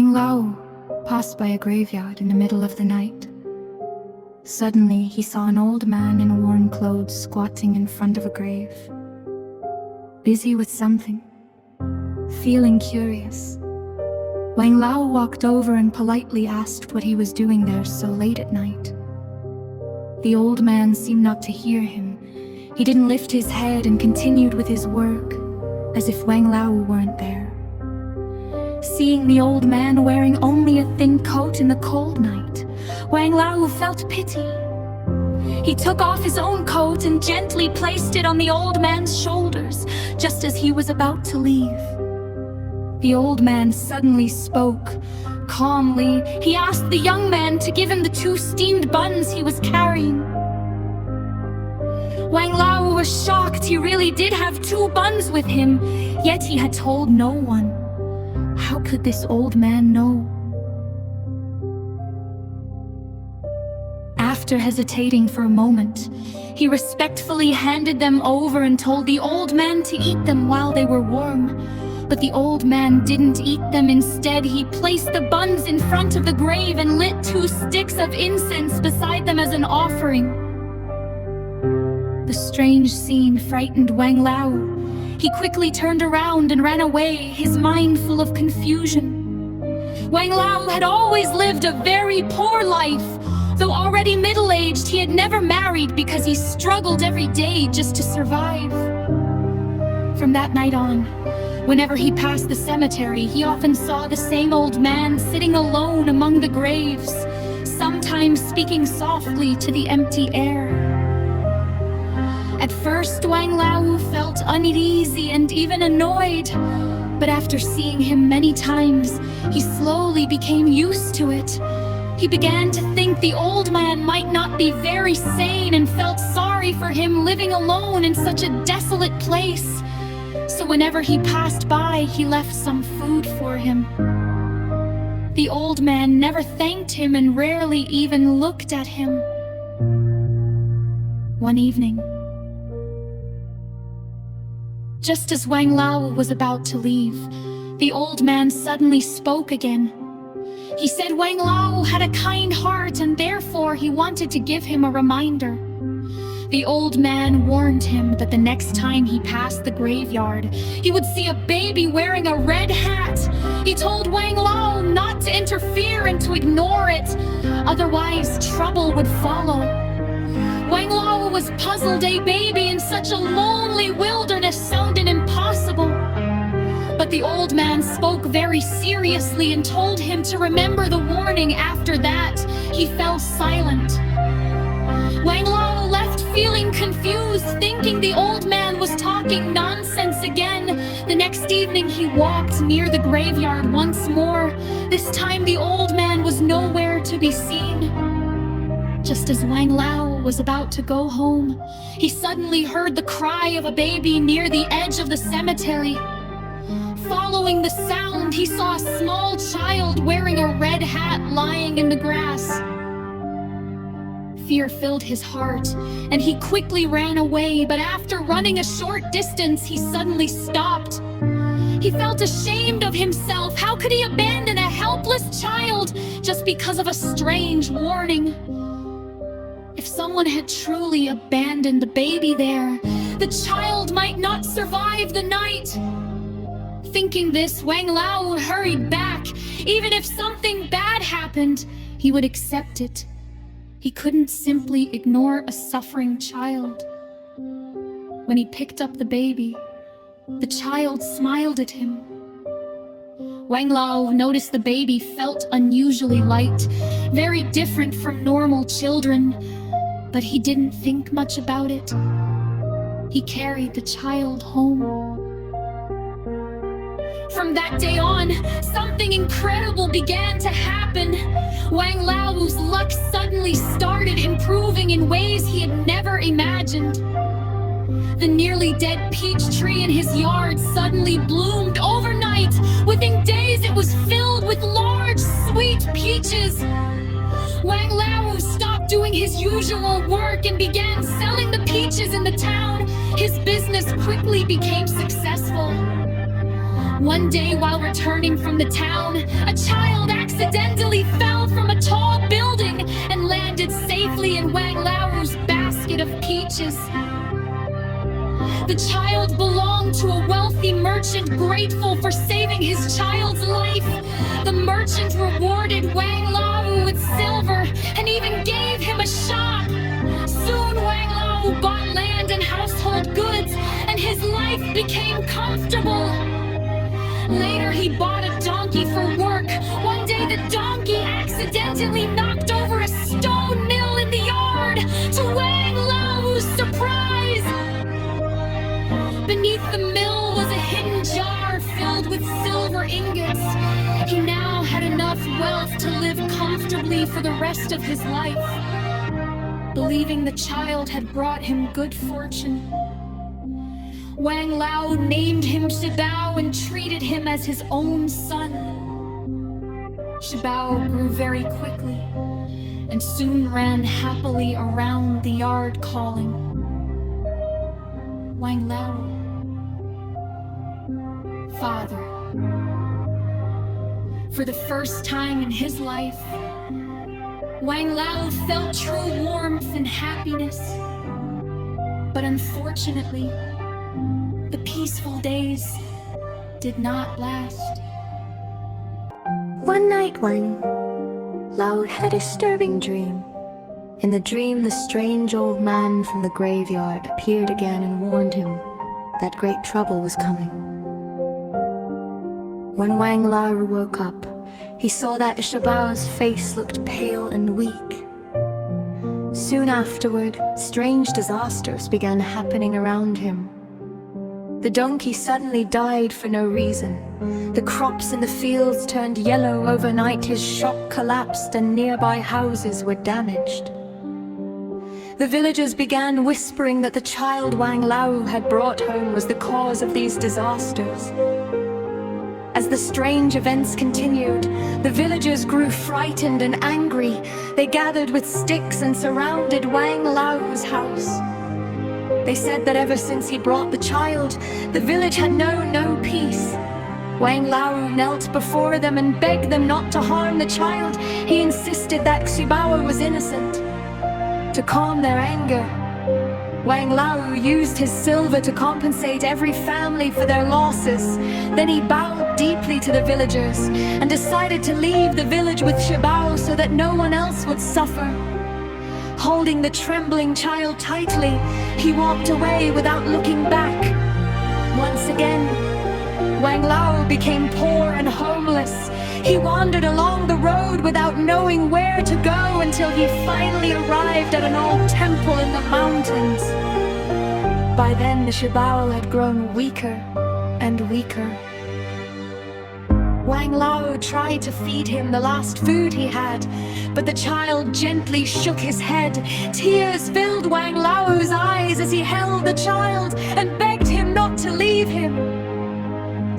Wang Laowu passed by a graveyard in the middle of the night. Suddenly, he saw an old man in worn clothes squatting in front of a grave, busy with something. Feeling curious, Wang Laowu walked over and politely asked what he was doing there so late at night. The old man seemed not to hear him. He didn't lift his head and continued with his work, as if Wang Laowu weren't there. Seeing the old man wearing only a thin coat in the cold night, Wang Laowu felt pity. He took off his own coat and gently placed it on the old man's shoulders, just as he was about to leave. The old man suddenly spoke. Calmly, he asked the young man to give him the 2 steamed buns he was carrying. Wang Laowu was shocked. He really did have 2 buns with him, yet he had told no one. How could this old man know? After hesitating for a moment, he respectfully handed them over and told the old man to eat them while they were warm. But the old man didn't eat them. Instead, he placed the buns in front of the grave and lit 2 sticks of incense beside them as an offering. The strange scene frightened Wang Laowu. He quickly turned around and ran away, his mind full of confusion. Wang Laowu had always lived a very poor life. Though already middle-aged, he had never married because he struggled every day just to survive. From that night on, whenever he passed the cemetery, he often saw the same old man sitting alone among the graves, sometimes speaking softly to the empty air. At first, Wang Laowu felt uneasy and even annoyed, but after seeing him many times, he slowly became used to it. He began to think the old man might not be very sane and felt sorry for him living alone in such a desolate place. So whenever he passed by, he left some food for him. The old man never thanked him and rarely even looked at him. One evening, just as Wang Laowu was about to leave, the old man suddenly spoke again. He said Wang Laowu had a kind heart and therefore he wanted to give him a reminder. The old man warned him that the next time he passed the graveyard, he would see a baby wearing a red hat. He told Wang Laowu not to interfere and to ignore it, otherwise trouble would follow. Wang Laowu was puzzled. A baby in such a lonely wilderness sounded impossible. But the old man spoke very seriously and told him to remember the warning. After that, he fell silent. Wang Laowu left feeling confused, thinking the old man was talking nonsense again. The next evening, he walked near the graveyard once more. This time, the old man was nowhere to be seen. Just as Wang Laowu was about to go home, he suddenly heard the cry of a baby near the edge of the cemetery. Following the sound, he saw a small child wearing a red hat lying in the grass. Fear filled his heart, and he quickly ran away, but after running a short distance, he suddenly stopped. He felt ashamed of himself. How could he abandon a helpless child just because of a strange warning? If someone had truly abandoned the baby there, the child might not survive the night. Thinking this, Wang Laowu hurried back. Even if something bad happened, he would accept it. He couldn't simply ignore a suffering child. When he picked up the baby, the child smiled at him. Wang Laowu noticed the baby felt unusually light, very different from normal children, but he didn't think much about it. He carried the child home. From that day on, something incredible began to happen. Wang Laowu's luck suddenly started improving in ways he had never imagined. The nearly dead peach tree in his yard suddenly bloomed overnight. Within days, it was filled with large, sweet peaches. Wang Laowu stopped doing his usual work and began selling the peaches in the town. His business quickly became successful. One day, while returning from the town, a child accidentally fell from a tall building and landed safely in Wang Laowu's basket of peaches. The child belonged to a wealthy merchant, grateful for saving his child's life. The merchant rewarded Wang Laowu with silver and even gave him a shop. Soon Wang Laowu bought land and household goods, and his life became comfortable. Later he bought a donkey for work. One day the donkey accidentally knocked over a stone mill in the yard, to Wang Laowu's surprise. Beneath the mill was a hidden jar filled with silver ingots. He now had enough wealth to live comfortably for the rest of his life. Believing the child had brought him good fortune, Wang Laowu named him Shibao and treated him as his own son. Shibao grew very quickly and soon ran happily around the yard calling, "Wang Laowu, Father." For the first time in his life, Wang Laowu felt true warmth and happiness. But unfortunately, the peaceful days did not last. One night, Wang Laowu had a disturbing dream. In the dream, the strange old man from the graveyard appeared again and warned him that great trouble was coming. When Wang Laowu woke up, he saw that Shibao's face looked pale and weak. Soon afterward, strange disasters began happening around him. The donkey suddenly died for no reason. The crops in the fields turned yellow overnight, his shop collapsed, and nearby houses were damaged. The villagers began whispering that the child Wang Laowu had brought home was the cause of these disasters. As the strange events continued, the villagers grew frightened and angry. They gathered with sticks and surrounded Wang Laowu's house. They said that ever since he brought the child, the village had known no peace. Wang Laowu knelt before them and begged them not to harm the child. He insisted that Shibao was innocent. To calm their anger, Wang Laowu used his silver to compensate every family for their losses. Then he bowed deeply to the villagers and decided to leave the village with Shibao so that no one else would suffer. Holding the trembling child tightly, he walked away without looking back. Once again, Wang Laowu became poor and homeless. He wandered along the road without knowing where to go until he finally arrived at an old temple in the mountains. By then, the Shibao had grown weaker and weaker. Wang Laowu tried to feed him the last food he had, but the child gently shook his head. Tears filled Wang Laowu's eyes as he held the child and begged him not to leave him.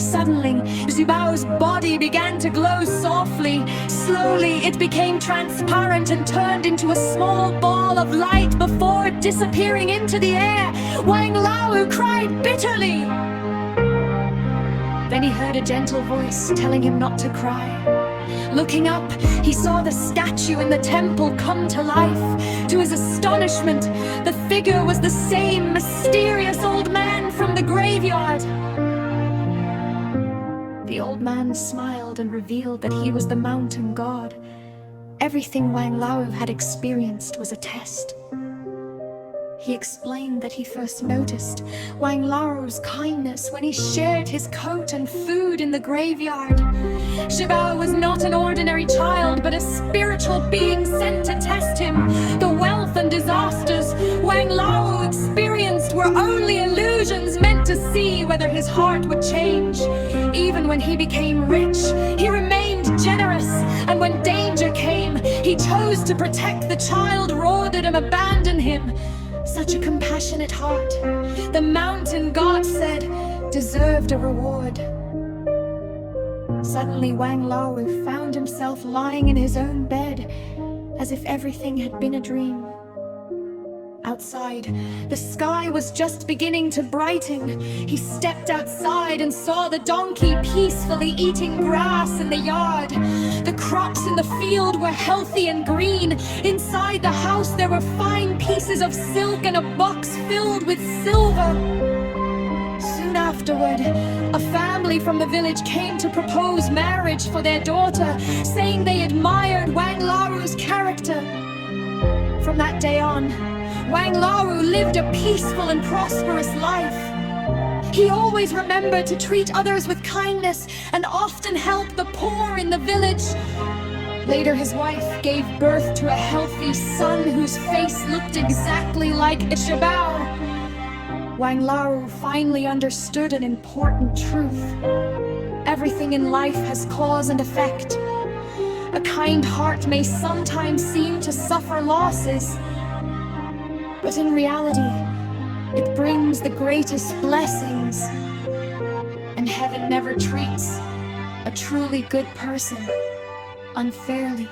Suddenly, Shibao's body began to glow softly. Slowly, it became transparent and turned into a small ball of light before disappearing into the air. Wang Laowu cried bitterly. Then he heard a gentle voice telling him not to cry. Looking up, he saw the statue in the temple come to life. To his astonishment, the figure was the same mysterious old man from the graveyard. The old man smiled and revealed that he was the mountain god. Everything Wang Laowu had experienced was a test. He explained that he first noticed Wang Laowu's kindness when he shared his coat and food in the graveyard. Shibao was not an ordinary child, but a spiritual being sent to test him. The wealth and disasters Wang Laowu experienced were only illusions meant to see whether his heart would change. Even when he became rich, he remained generous, and when danger came, he chose to protect the child rather than abandon him. Such a compassionate heart, the mountain god said, deserved a reward. Suddenly, Wang Laowu found himself lying in his own bed, as if everything had been a dream. outside. The sky was just beginning to brighten. He stepped outside and saw the donkey peacefully eating grass in the yard. The crops in the field were healthy and green. Inside the house there were fine pieces of silk and a box filled with silver. Soon afterward, a family from the village came to propose marriage for their daughter, saying they admired Wang Laowu's character. From that day on, Wang Laowu lived a peaceful and prosperous life. He always remembered to treat others with kindness and often helped the poor in the village. Later, his wife gave birth to a healthy son whose face looked exactly like a Shabao. Wang Laowu finally understood an important truth. Everything in life has cause and effect. A kind heart may sometimes seem to suffer losses, but in reality, it brings the greatest blessings. And heaven never treats a truly good person unfairly.